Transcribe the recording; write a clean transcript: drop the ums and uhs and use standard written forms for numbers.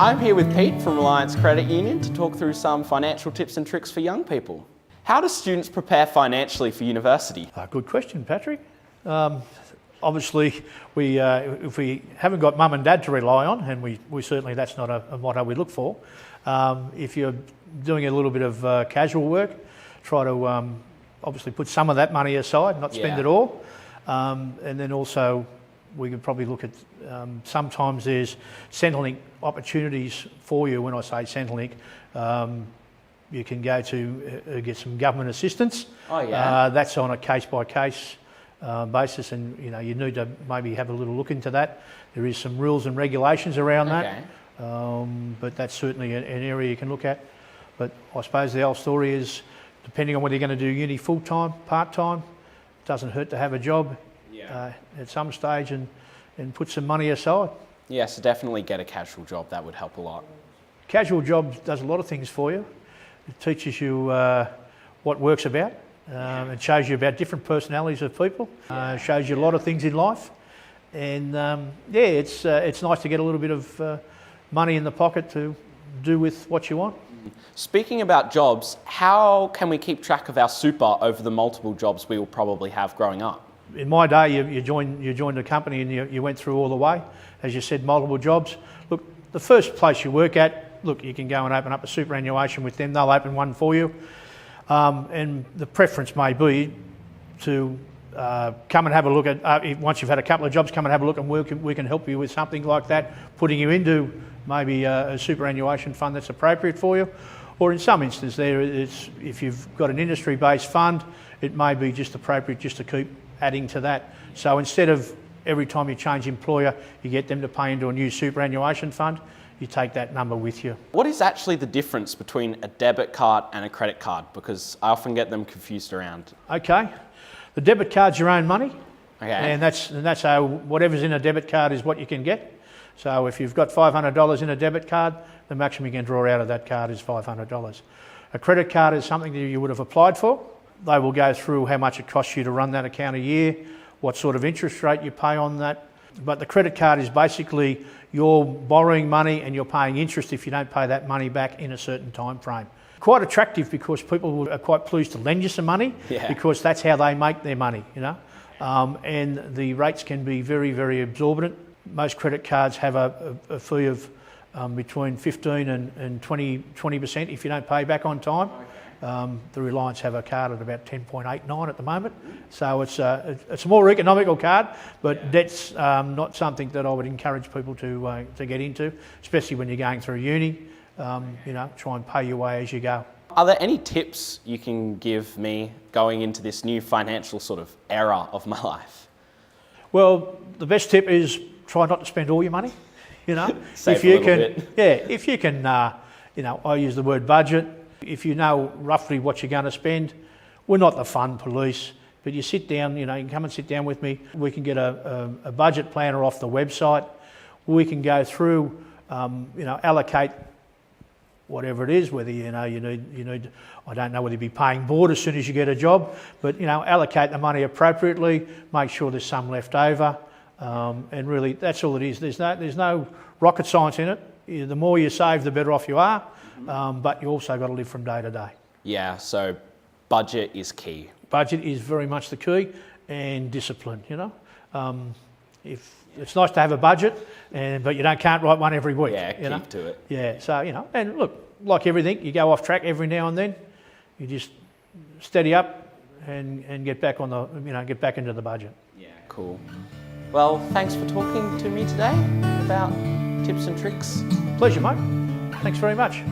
I'm here with Pete from Reliance Credit Union to talk through some financial tips and tricks for young people. How do students prepare financially for university? Good question, Patrick. Obviously, if we haven't got mum and dad to rely on, and we certainly, that's not a motto we look for. If you're doing a little bit of casual work, try to obviously put some of that money aside, not spend it all. And then also, we could probably look at, sometimes there's Centrelink opportunities for you. When I say Centrelink, you can go to get some government assistance. Oh yeah. That's on a case-by-case basis, and you need to maybe have a little look into that. There is some rules and regulations around that, but that's certainly an area you can look at. But I suppose the old story is, depending on whether you're going to do uni full-time, part-time, it doesn't hurt to have a job at some stage and put some money aside. Yeah, so definitely get a casual job. That would help a lot. Casual job does a lot of things for you. It teaches you what work's about. It shows you about different personalities of people. Shows you a lot of things in life. And it's nice to get a little bit of money in the pocket to do with what you want. Speaking about jobs, how can we keep track of our super over the multiple jobs we will probably have growing up? In my day, you joined a company and you went through all the way. As you said, multiple jobs. Look, the first place you work at, look, you can go and open up a superannuation with them. They'll open one for you. And the preference may be to come and have a look at, once you've had a couple of jobs, come and have a look, and we can help you with something like that, putting you into maybe a superannuation fund that's appropriate for you. Or in some instances, if you've got an industry-based fund, it may be just appropriate just to keep adding to that. So instead of every time you change employer, you get them to pay into a new superannuation fund, you take that number with you. What is actually the difference between a debit card and a credit card? Because I often get them confused around. Okay, the debit card's your own money, okay, and that's how whatever's in a debit card is what you can get. So if you've got $500 in a debit card, the maximum you can draw out of that card is $500. A credit card is something that you would have applied for. They will go through how much it costs you to run that account a year, what sort of interest rate you pay on that. But the credit card is basically you're borrowing money and you're paying interest if you don't pay that money back in a certain time frame. Quite attractive because people are quite pleased to lend you some money because that's how they make their money, and the rates can be very, very exorbitant. Most credit cards have a fee of between 15 and 20% if you don't pay back on time. The Reliance have a card at about 10.89 at the moment, so it's a more economical card, but that's not something that I would encourage people to get into, especially when you're going through uni. Try and pay your way as you go. Are there any tips you can give me going into this new financial sort of era of my life? Well, the best tip is try not to spend all your money. Save if you a little bit. if you can, I use the word budget. If you know roughly what you're going to spend, we're not the fun police, but you sit down, you can come and sit down with me. We can get a budget planner off the website. We can go through, allocate whatever it is, whether you need, I don't know whether you'll be paying board as soon as you get a job, but allocate the money appropriately, make sure there's some left over, and really that's all it is. There's no rocket science in it. The more you save, the better off you are. But you also got to live from day to day. Yeah, so budget is key. Budget is very much the key, and discipline, If it's nice to have a budget, but you can't write one every week. Yeah, keep to it. Yeah, so, and look, like everything, you go off track every now and then. You just steady up and get back on get back into the budget. Yeah, cool. Well, thanks for talking to me today about tips and tricks. Pleasure, mate. Thanks very much.